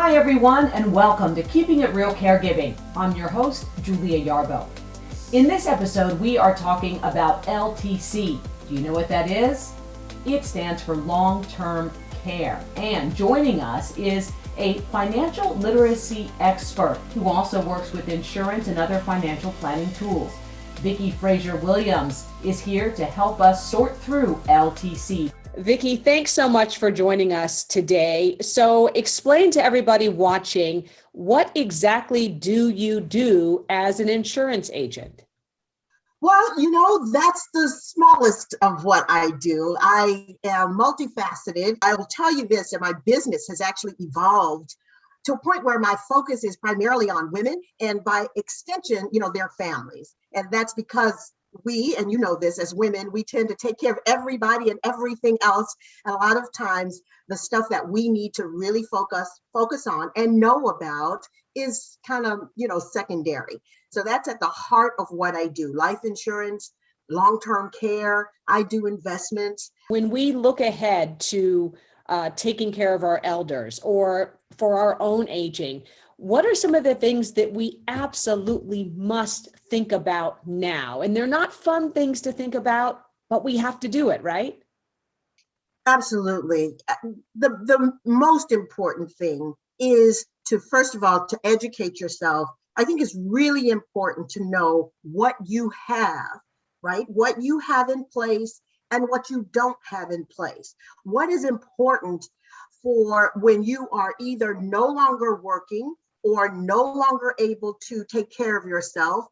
Hi everyone, and welcome to Keeping It Real Caregiving. I'm your host, Julia Yarbough. In this episode, we are talking about LTC. Do you know what that is? It stands for long-term care. And joining us is a financial literacy expert who also works with insurance and other financial planning tools. Vickie Frazier-Williams is here to help us sort through LTC. Vickie, thanks so much for joining us today. So explain to everybody watching, what exactly do you do as an insurance agent? Well, that's the smallest of what I do. I am multifaceted. I will tell you this, that my business has actually evolved to a point where my focus is primarily on women and by extension, their families. And that's because we, and you know this, as women, we tend to take care of everybody and everything else. And a lot of times the stuff that we need to really focus on and know about is kind of, secondary. So that's at the heart of what I do. Life insurance, long-term care, I do investments. When we look ahead to taking care of our elders or for our own aging, what are some of the things that we absolutely must think about now? And they're not fun things to think about, but we have to do it, right? Absolutely. The most important thing is to, first of all, to educate yourself. I think it's really important to know what you have, right? What you have in place and what you don't have in place. What is important for when you are either no longer working or no longer able to take care of yourself,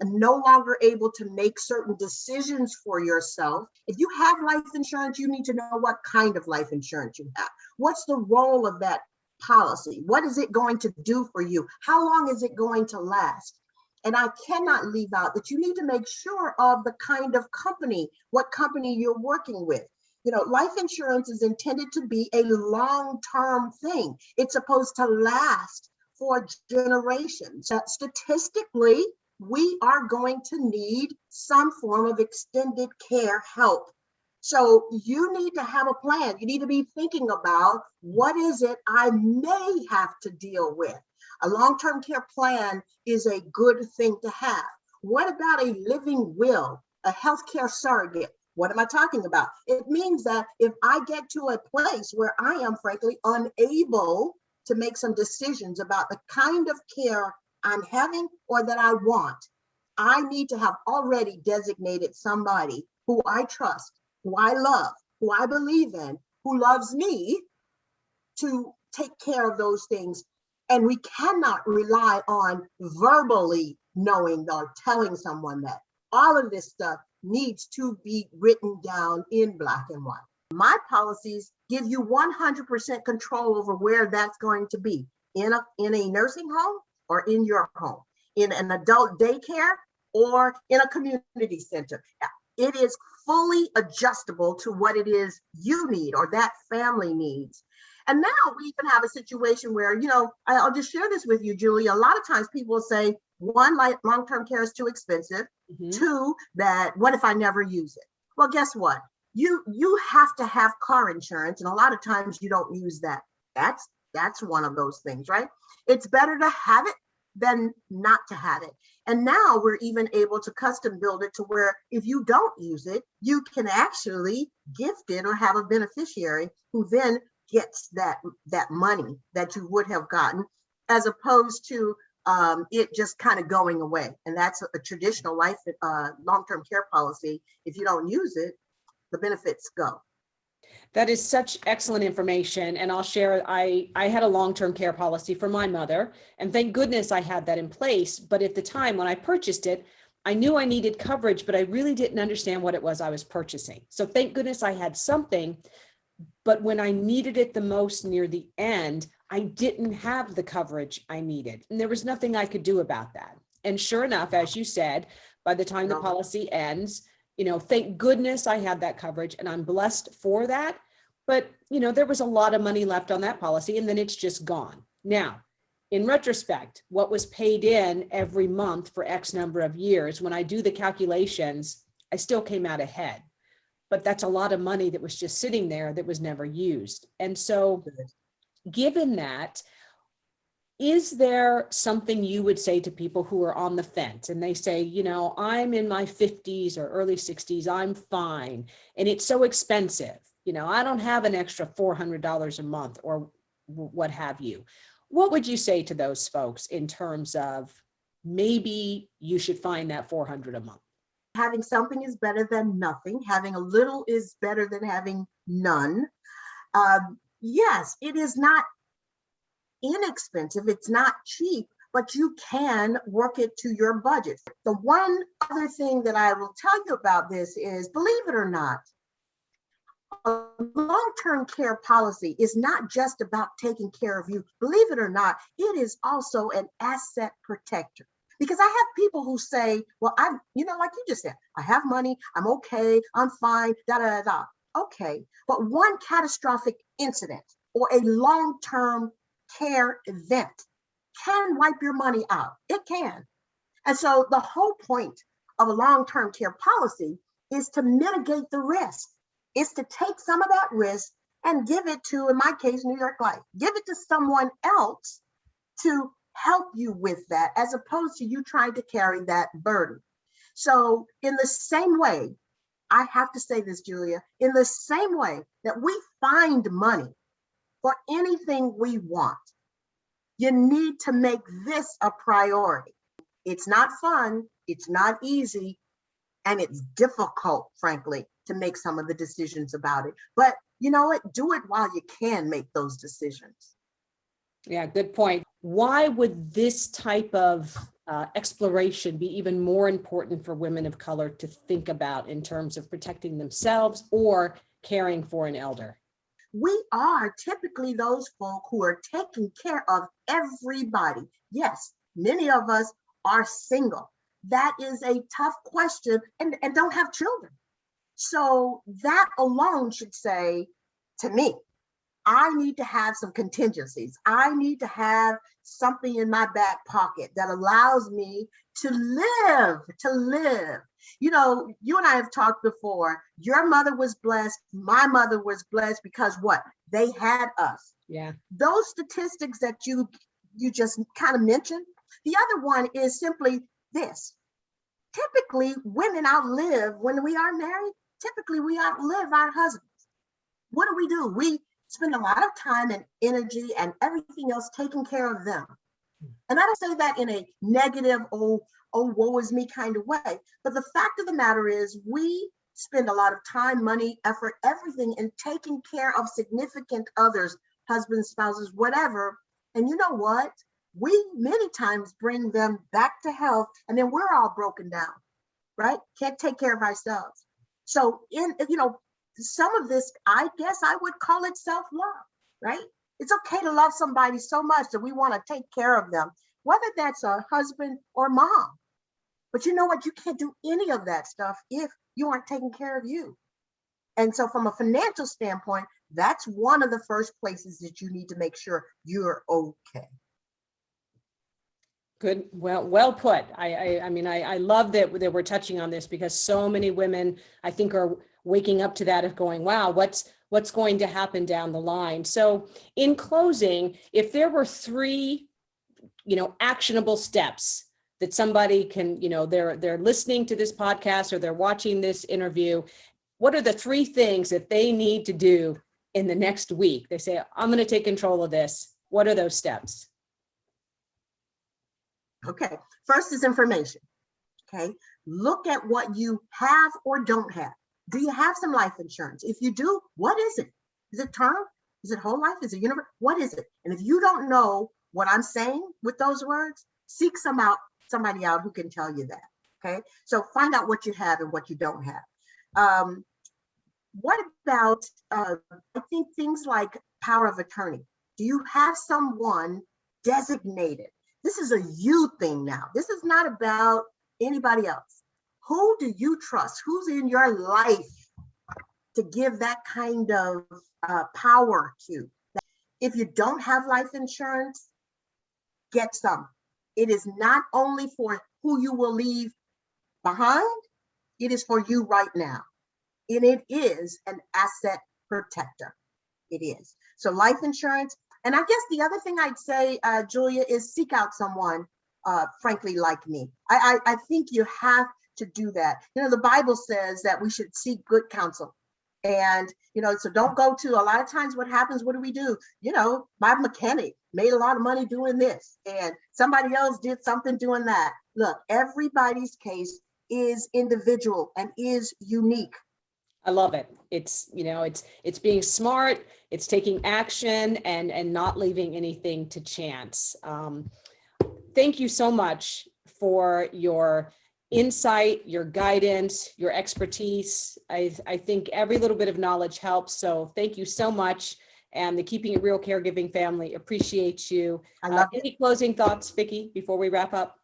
no longer able to make certain decisions for yourself. If you have life insurance, you need to know what kind of life insurance you have. What's the role of that policy? What is it going to do for you? How long is it going to last? And I cannot leave out that you need to make sure of the kind of company, what company you're working with. Life insurance is intended to be a long-term thing. It's supposed to last for generations. Statistically, we are going to need some form of extended care help. So you need to have a plan. You need to be thinking about, what is it I may have to deal with? A long-term care plan is a good thing to have. What about a living will, a healthcare surrogate? What am I talking about? It means that if I get to a place where I am frankly unable to make some decisions about the kind of care I'm having or that I want, I need to have already designated somebody who I trust, who I love, who I believe in, who loves me, to take care of those things. And we cannot rely on verbally knowing or telling someone that. All of this stuff needs to be written down in black and white. My policies give you 100% control over where that's going to be, in a nursing home or in your home, in an adult daycare or in a community center. It is fully adjustable to what it is you need or that family needs. And now we even have a situation where, I'll just share this with you, Julie. A lot of times people say, one, long-term care is too expensive. Mm-hmm. Two, that what if I never use it? Well, guess what? You have to have car insurance, and a lot of times you don't use that. That's one of those things, right? It's better to have it than not to have it. And now we're even able to custom build it to where if you don't use it, you can actually gift it or have a beneficiary who then gets that money that you would have gotten, as opposed to it just kind of going away. And that's a traditional life long-term care policy. If you don't use it, the benefits go. That is such excellent information. And I'll share, I had a long-term care policy for my mother, and thank goodness I had that in place. But at the time when I purchased it, I knew I needed coverage, but I really didn't understand what it was I was purchasing. So thank goodness I had something. But when I needed it the most near the end, I didn't have the coverage I needed. And there was nothing I could do about that. And sure enough, as you said, by the time the policy ends, thank goodness I had that coverage, and I'm blessed for that. But, there was a lot of money left on that policy, and then it's just gone. Now, in retrospect, what was paid in every month for X number of years, when I do the calculations, I still came out ahead. But that's a lot of money that was just sitting there that was never used. And so given that, is there something you would say to people who are on the fence and they say, you know, I'm in my 50s or early 60s, I'm fine, and it's so expensive, you know, I don't have an extra $400 a month or what have you. What would you say to those folks in terms of maybe you should find that $400 a month? Having something is better than nothing. Having a little is better than having none. Yes, it is not inexpensive, it's not cheap, but you can work it to your budget. The one other thing that I will tell you about this is, believe it or not, a long-term care policy is not just about taking care of you. Believe it or not, it is also an asset protector. Because I have people who say, well, like you just said, I have money, I'm okay, I'm fine, da da da. Okay, but one catastrophic incident or a long-term care event can wipe your money out. It can. And so the whole point of a long-term care policy is to mitigate the risk. It's to take some of that risk and give it to, in my case, New York Life. Give it to someone else to help you with that, as opposed to you trying to carry that burden. So in the same way, I have to say this, Julia, in the same way that we find money for anything we want, you need to make this a priority. It's not fun, it's not easy, and it's difficult, frankly, to make some of the decisions about it. But you know what? Do it while you can make those decisions. Yeah, good point. Why would this type of exploration be even more important for women of color to think about in terms of protecting themselves or caring for an elder? We are typically those folk who are taking care of everybody. Yes, many of us are single. That is a tough question, and don't have children. So that alone should say to me, I need to have some contingencies. I need to have something in my back pocket that allows me to live. You know, you and I have talked before. Your mother was blessed. My mother was blessed because what? They had us. Yeah. Those statistics that you just kind of mentioned. The other one is simply this. Typically, women outlive, when we are married, typically we outlive our husbands. What do? We spend a lot of time and energy and everything else taking care of them. And I don't say that in a negative, oh, woe is me kind of way. But the fact of the matter is, we spend a lot of time, money, effort, everything in taking care of significant others, husbands, spouses, whatever. And you know what? We many times bring them back to health, and then we're all broken down, right? Can't take care of ourselves. So some of this, I guess I would call it self-love, right? It's okay to love somebody so much that we want to take care of them, whether that's a husband or mom. But you know what? You can't do any of that stuff if you aren't taking care of you. And so from a financial standpoint, that's one of the first places that you need to make sure you're okay. Good. Well put. I love that we're touching on this, because so many women, I think, are waking up to that of going, wow, what's going to happen down the line? So in closing, if there were 3, actionable steps that somebody can, they're listening to this podcast or they're watching this interview, what are the 3 things that they need to do in the next week? They say, I'm going to take control of this. What are those steps? Okay, first is information. Okay, look at what you have or don't have. Do you have some life insurance? If you do, what is it? Is it term? Is it whole life? Is it universal? What is it? And if you don't know what I'm saying with those words, seek somebody out who can tell you that. Okay, so find out what you have and what you don't have. What about, I think things like power of attorney. Do you have someone designated? This is a you thing now. This is not about anybody else. Who do you trust? Who's in your life to give that kind of power to? If you don't have life insurance, get some. It is not only for who you will leave behind, it is for you right now. And it is an asset protector. It is. So life insurance, And I guess the other thing I'd say, Julia, is seek out someone, frankly, like me. I think you have to do that. You know, the Bible says that we should seek good counsel. And, you know, so don't go to, a lot of times what happens, what do? You know, my mechanic made a lot of money doing this and somebody else did something doing that. Look, everybody's case is individual and is unique. I love it. It's, you know, it's being smart, it's taking action and not leaving anything to chance. Thank you so much for your insight, your guidance, your expertise. I think every little bit of knowledge helps. So thank you so much. And the Keeping It Real Caregiving family appreciates you. I love any closing thoughts, Vickie, before we wrap up?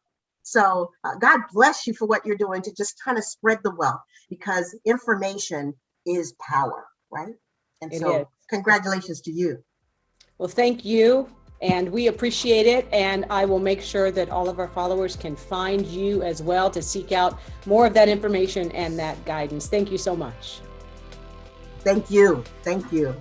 So God bless you for what you're doing to just kind of spread the wealth, because information is power, right? And It so is. Congratulations to you. Well, thank you. And we appreciate it. And I will make sure that all of our followers can find you as well to seek out more of that information and that guidance. Thank you so much. Thank you. Thank you.